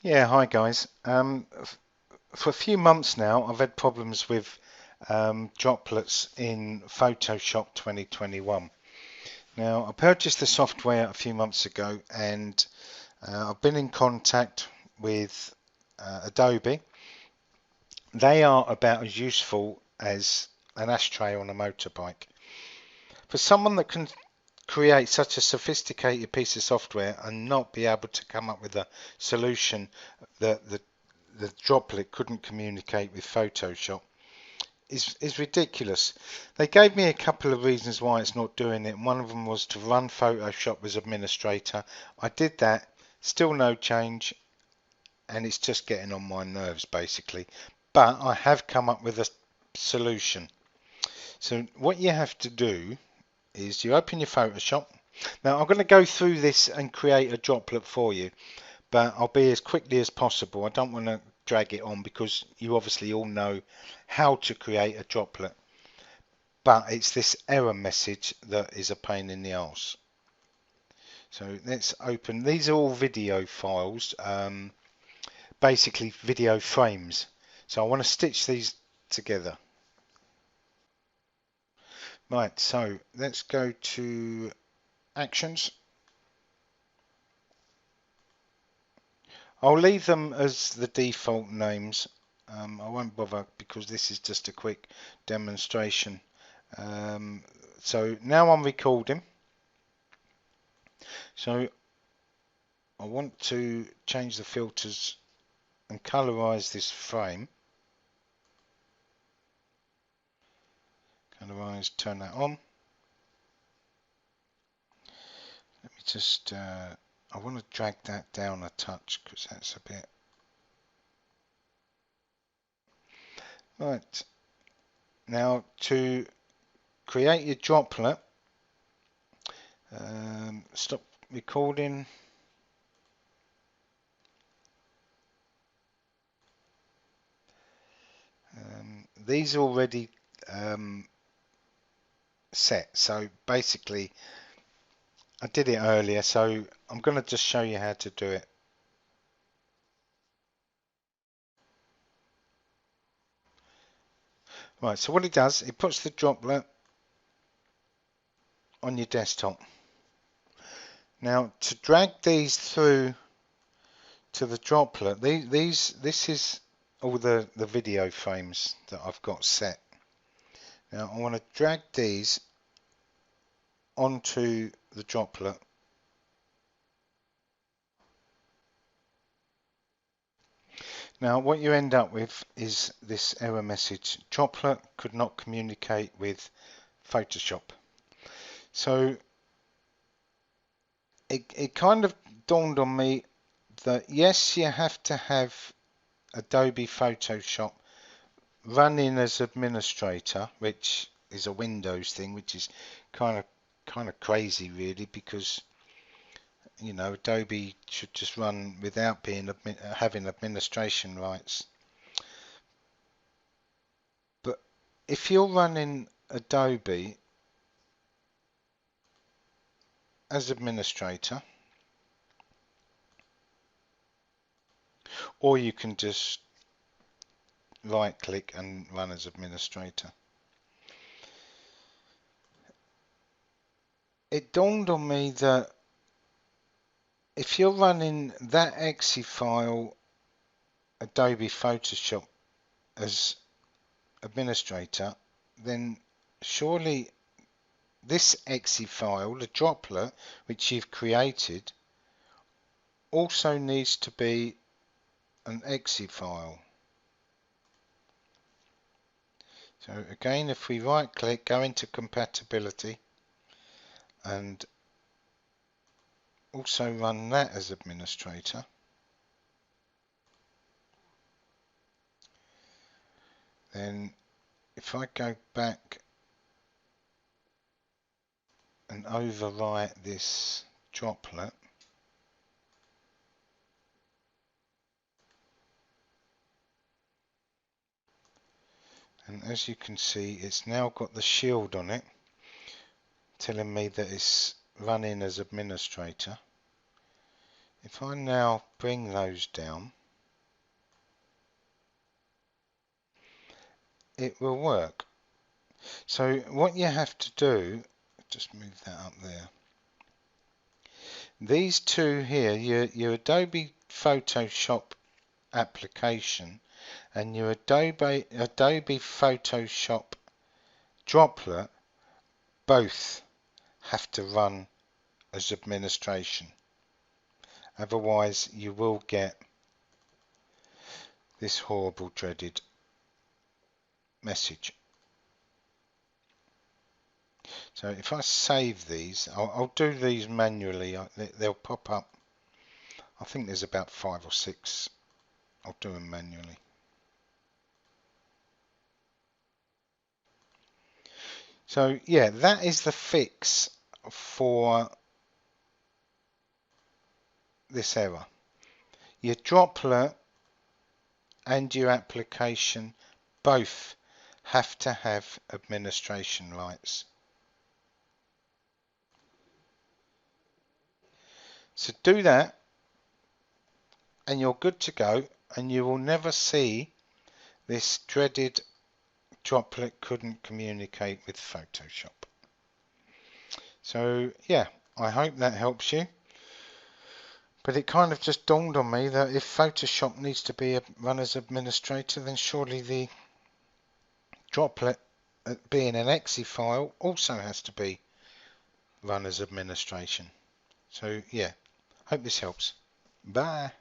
Yeah, hi guys. For a few months now, I've had problems with droplets in Photoshop 2021. Now, I purchased the software a few months ago, and I've been in contact with Adobe. They are about as useful as an ashtray on a motorbike. For someone that can create such a sophisticated piece of software and not be able to come up with a solution that the droplet couldn't communicate with Photoshop is ridiculous. They gave me a couple of reasons why it's not doing it. One of them was to run Photoshop as administrator. I did that, still no change, and it's just getting on my nerves basically. But I have come up with a solution. So what you have to do is you open your Photoshop. Now I'm going to go through this and create a droplet for you, but I'll be as quickly as possible. I don't want to drag it on because you obviously all know how to create a droplet, but it's this error message that is a pain in the arse. So let's open. These are all video files, basically video frames. So I want to stitch these together. Right, so let's go to actions. I'll leave them as the default names. I won't bother because this is just a quick demonstration. So now I'm recording. So I want to change the filters and colorize this frame. Colorize, turn that on. Let me just, I want to drag that down a touch because that's a bit. Right, now to create your droplet, stop recording. These are already set, so basically I did it earlier, so I'm going to just show you how to do it. Right, so what it does, it puts the droplet on your desktop. Now to drag these through to the droplet, this is all the video frames that I've got set. Now I want to drag these onto the droplet. Now what you end up with is this error message: droplet could not communicate with Photoshop. So it kind of dawned on me that yes, you have to have Adobe Photoshop running as administrator, which is a Windows thing, which is kind of crazy really, because you know Adobe should just run without being having administration rights. But if you're running Adobe as administrator, or you can just right click and run as administrator. It dawned on me that if you're running that exe file Adobe Photoshop as administrator, then surely this exe file, the droplet which you've created, also needs to be an exe file. So again, if we right click, go into compatibility and also run that as administrator, then if I go back and overwrite this droplet, and as you can see, it's now got the shield on it telling me that it's running as administrator. If I now bring those down, it will work. So what you have to do, just move that up there. These two here, your Adobe Photoshop application and your Adobe Photoshop Droplet, both have to run as administration. Otherwise you will get this horrible dreaded message. So if I save these, I'll do these manually. They'll pop up. I think there's about 5 or 6. I'll do them manually. So yeah, that is the fix for this error. Your Droplet and your application both have to have administration rights. So do that and you're good to go, and you will never see this dreaded Droplet couldn't communicate with Photoshop. So yeah, I hope that helps you. But it kind of just dawned on me that if Photoshop needs to be run as administrator, then surely the Droplet, being an exe file, also has to be run as administration. So yeah, hope this helps. Bye.